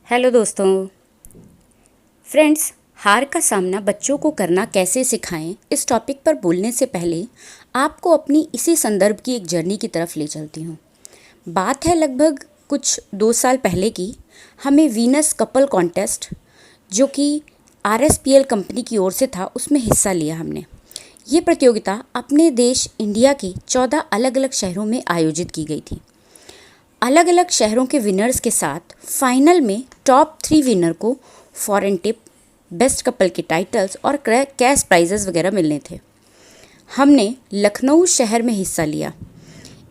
Hello दोस्तों। Friends, हार का सामना बच्चों को करना कैसे सिखाएं, इस टॉपिक पर बोलने से पहले आपको अपनी इसी संदर्भ की एक जर्नी की तरफ ले चलती हूँ। बात है लगभग कुछ 2 साल पहले की। हमें वीनस कपल कॉन्टेस्ट, जो कि RSPL कंपनी की ओर से था, उसमें हिस्सा लिया हमने। ये प्रतियोगिता अपने देश इंडिया के 14 अलग अलग शहरों में आयोजित की गई थी। अलग अलग शहरों के विनर्स के साथ फाइनल में टॉप 3 विनर को फॉरेन टिप, बेस्ट कपल के टाइटल्स और कैश प्राइजेस वगैरह मिलने थे। हमने लखनऊ शहर में हिस्सा लिया।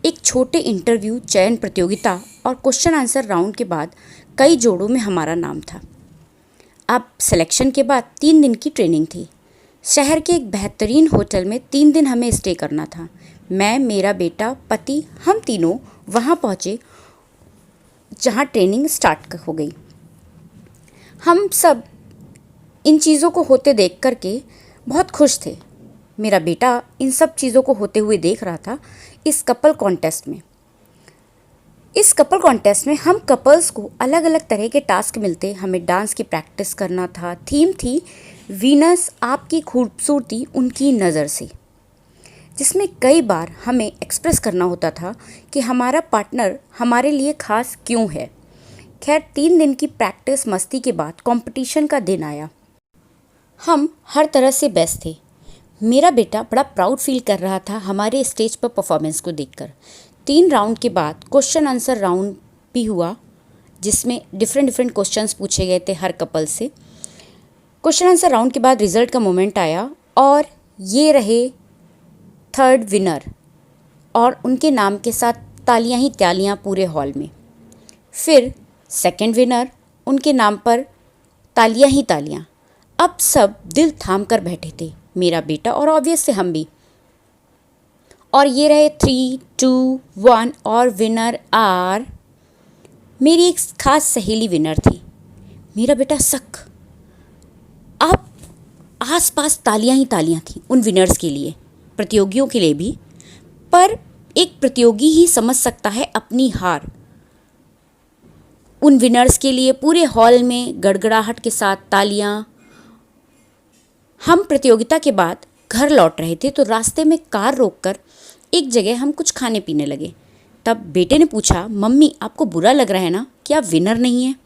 एक छोटे इंटरव्यू, चयन प्रतियोगिता और क्वेश्चन आंसर राउंड के बाद कई जोड़ों में हमारा नाम था। अब सिलेक्शन के बाद 3 दिन की ट्रेनिंग थी। शहर के एक बेहतरीन होटल में 3 दिन हमें स्टे करना था। मैं, मेरा बेटा, पति, हम तीनों वहाँ पहुँचे जहाँ ट्रेनिंग स्टार्ट हो गई। हम सब इन चीज़ों को होते देख कर के बहुत खुश थे। मेरा बेटा इन सब चीज़ों को होते हुए देख रहा था। इस कपल कॉन्टेस्ट में हम कपल्स को अलग अलग तरह के टास्क मिलते। हमें डांस की प्रैक्टिस करना था। थीम थी वीनस, आपकी खूबसूरती उनकी नज़र से, जिसमें कई बार हमें एक्सप्रेस करना होता था कि हमारा पार्टनर हमारे लिए खास क्यों है। खैर, 3 दिन की प्रैक्टिस मस्ती के बाद कंपटीशन का दिन आया। हम हर तरह से बेस्ट थे। मेरा बेटा बड़ा प्राउड फील कर रहा था हमारे स्टेज पर परफॉर्मेंस को देखकर। 3 राउंड के बाद क्वेश्चन आंसर राउंड भी हुआ, जिसमें डिफरेंट क्वेश्चंस पूछे गए थे हर कपल से। क्वेश्चन आंसर राउंड के बाद रिजल्ट का मोमेंट आया और ये रहे 3rd विनर, और उनके नाम के साथ तालियां ही तालियां पूरे हॉल में। फिर 2nd विनर, उनके नाम पर तालियां ही तालियां। अब सब दिल थाम कर बैठे थे, मेरा बेटा और ऑब्वियस से हम भी। और ये रहे 3, 2, 1 और विनर आर मेरी एक खास सहेली विनर थी, मेरा बेटा सक। अब आसपास तालियां ही तालियां थी उन विनर्स के लिए, प्रतियोगियों के लिए भी। पर एक प्रतियोगी ही समझ सकता है अपनी हार। उन विनर्स के लिए पूरे हॉल में गड़गड़ाहट के साथ तालियां। हम प्रतियोगिता के बाद घर लौट रहे थे तो रास्ते में कार रोककर एक जगह हम कुछ खाने पीने लगे। तब बेटे ने पूछा, मम्मी आपको बुरा लग रहा है ना कि आप विनर नहीं हैं?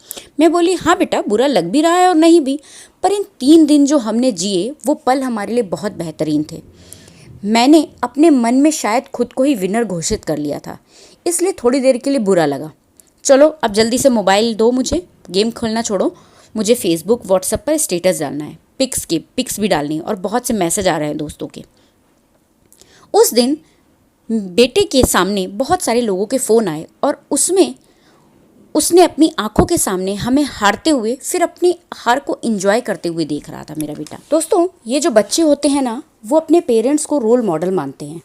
मैं बोली, हाँ बेटा, बुरा लग भी रहा है और नहीं भी, पर इन 3 दिन जो हमने जिए वो पल हमारे लिए बहुत बेहतरीन थे। मैंने अपने मन में शायद खुद को ही विनर घोषित कर लिया था, इसलिए थोड़ी देर के लिए बुरा लगा। चलो अब जल्दी से मोबाइल दो मुझे, गेम खेलना छोड़ो, मुझे फेसबुक व्हाट्सएप पर स्टेटस डालना है, पिक्स भी डालनी है, और बहुत से मैसेज आ रहे हैं दोस्तों के। उस दिन बेटे के सामने बहुत सारे लोगों के फ़ोन आए और उसमें उसने अपनी आंखों के सामने हमें हारते हुए, फिर अपनी हार को एंजॉय करते हुए देख रहा था मेरा बेटा। दोस्तों, ये जो बच्चे होते हैं ना, वो अपने पेरेंट्स को रोल मॉडल मानते हैं।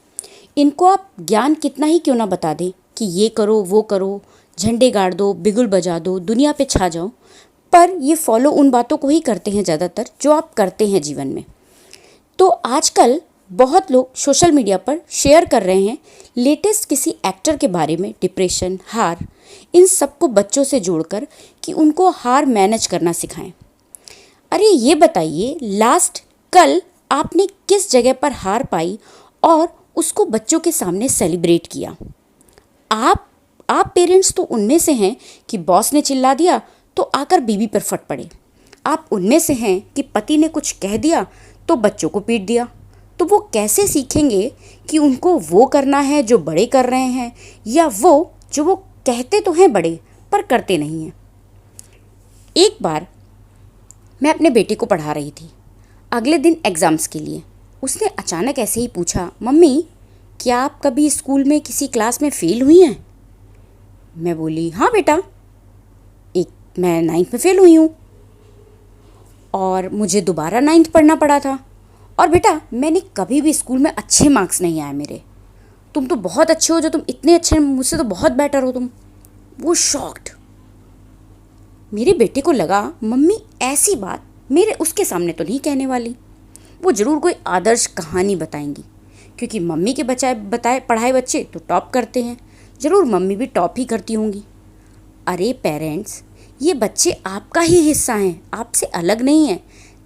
इनको आप ज्ञान कितना ही क्यों ना बता दें कि ये करो वो करो, झंडे गाड़ दो, बिगुल बजा दो, दुनिया पे छा जाओ, पर ये फॉलो उन बातों को ही करते हैं ज़्यादातर जो आप करते हैं जीवन में। तो आजकल बहुत लोग सोशल मीडिया पर शेयर कर रहे हैं लेटेस्ट किसी एक्टर के बारे में, डिप्रेशन, हार, इन सबको बच्चों से जोड़कर कि उनको हार मैनेज करना सिखाएं। अरे ये बताइए, लास्ट कल आपने किस जगह पर हार पाई और उसको बच्चों के सामने सेलिब्रेट किया? आप पेरेंट्स तो उनमें से हैं कि बॉस ने चिल्ला दिया तो आकर बीवी पर फट पड़े। आप उनमें से हैं कि पति ने कुछ कह दिया तो बच्चों को पीट दिया। तो वो कैसे सीखेंगे कि उनको वो करना है जो बड़े कर रहे हैं, या वो जो वो कहते तो हैं बड़े पर करते नहीं हैं? एक बार मैं अपने बेटे को पढ़ा रही थी, अगले दिन एग्ज़ाम्स के लिए। उसने अचानक ऐसे ही पूछा, मम्मी क्या आप कभी स्कूल में किसी क्लास में फ़ेल हुई हैं? मैं बोली, हाँ बेटा, मैं 9th में फ़ेल हुई हूँ और मुझे दोबारा 9th पढ़ना पड़ा था। और बेटा, मैंने कभी भी स्कूल में अच्छे मार्क्स नहीं आए मेरे। तुम तो बहुत अच्छे हो, जो तुम इतने अच्छे, मुझसे तो बहुत बेटर हो तुम। वो शॉक्ड। मेरे बेटे को लगा मम्मी ऐसी बात मेरे उसके सामने तो नहीं कहने वाली, वो ज़रूर कोई आदर्श कहानी बताएंगी, क्योंकि मम्मी के बताए पढ़ाए बच्चे तो टॉप करते हैं, ज़रूर मम्मी भी टॉप ही करती होंगी। अरे पेरेंट्स, ये बच्चे आपका ही हिस्सा हैं, आपसे अलग नहीं हैं।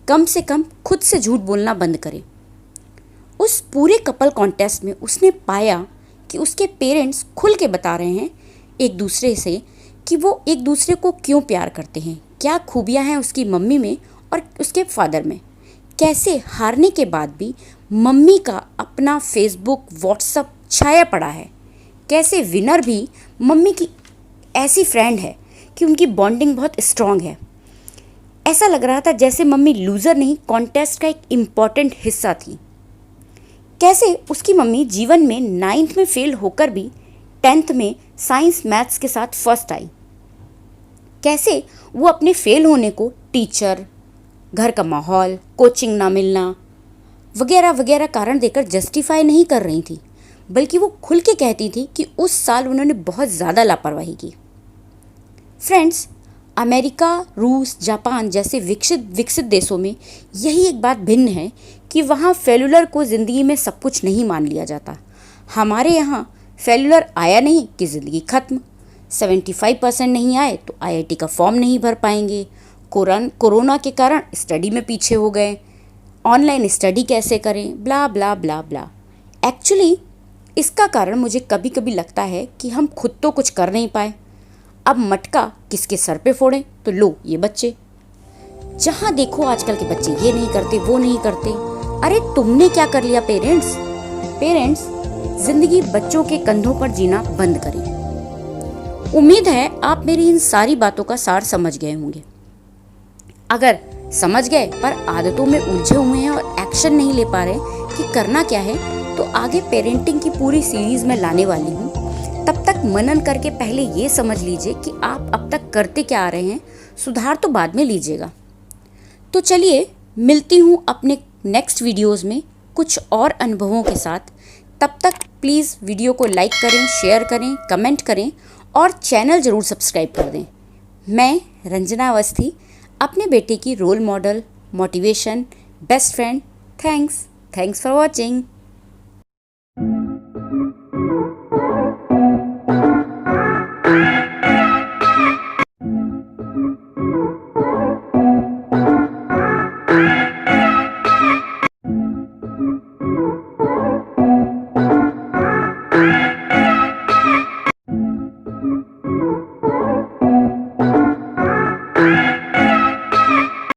कम से कम खुद से झूठ बोलना बंद करें। उस पूरे कपल कॉन्टेस्ट में उसने पाया कि उसके पेरेंट्स खुल के बता रहे हैं एक दूसरे से कि वो एक दूसरे को क्यों प्यार करते हैं, क्या खूबियाँ हैं उसकी मम्मी में और उसके फादर में। कैसे हारने के बाद भी मम्मी का अपना फेसबुक व्हाट्सअप छाया पड़ा है। कैसे विनर भी मम्मी की ऐसी फ्रेंड है कि उनकी बॉन्डिंग बहुत स्ट्रॉन्ग है। ऐसा लग रहा था जैसे मम्मी लूज़र नहीं, कॉन्टेस्ट का एक इम्पॉर्टेंट हिस्सा थी। कैसे उसकी मम्मी जीवन में 9th में फेल होकर भी 10th में साइंस मैथ्स के साथ फर्स्ट आई। कैसे वो अपने फेल होने को टीचर, घर का माहौल, कोचिंग ना मिलना वगैरह वगैरह कारण देकर जस्टिफाई नहीं कर रही थी, बल्कि वो खुल के कहती थी कि उस साल उन्होंने बहुत ज़्यादा लापरवाही की। फ्रेंड्स, अमेरिका, रूस, जापान जैसे विकसित देशों में यही एक बात भिन्न है कि वहाँ फेलुलर को ज़िंदगी में सब कुछ नहीं मान लिया जाता। हमारे यहाँ फेलुलर आया नहीं कि ज़िंदगी खत्म। 75% नहीं आए तो आईआईटी का फॉर्म नहीं भर पाएंगे। कोरोना के कारण स्टडी में पीछे हो गए, ऑनलाइन स्टडी कैसे करें, ब्ला ब्ला ब्ला ब्ला। एक्चुअली इसका कारण मुझे कभी कभी लगता है कि हम खुद तो कुछ कर नहीं पाए, अब मटका किसके सर पे फोड़ें। तो लो ये बच्चे, जहाँ देखो आजकल के बच्चे ये नहीं करते वो नहीं करते। अरे तुमने क्या कर लिया पेरेंट्स जिंदगी बच्चों के कंधों पर जीना बंद करें। उम्मीद है आप मेरी इन सारी बातों का सार समझ गए होंगे। अगर समझ गए पर आदतों में उलझे हुए हैं और एक्शन नहीं ले पा रहे कि करना क्या है, तो आगे पेरेंटिंग की पूरी सीरीज में लाने वाली हूँ। तब तक मनन करके पहले ये समझ लीजिए कि आप अब तक करते क्या आ रहे हैं, सुधार तो बाद में लीजिएगा। तो चलिए मिलती हूँ अपने नेक्स्ट वीडियोस में कुछ और अनुभवों के साथ। तब तक प्लीज़ वीडियो को लाइक करें, शेयर करें, कमेंट करें और चैनल ज़रूर सब्सक्राइब कर दें। मैं रंजना अवस्थी, अपने बेटे की role model, motivation, best friend. Thanks for watching.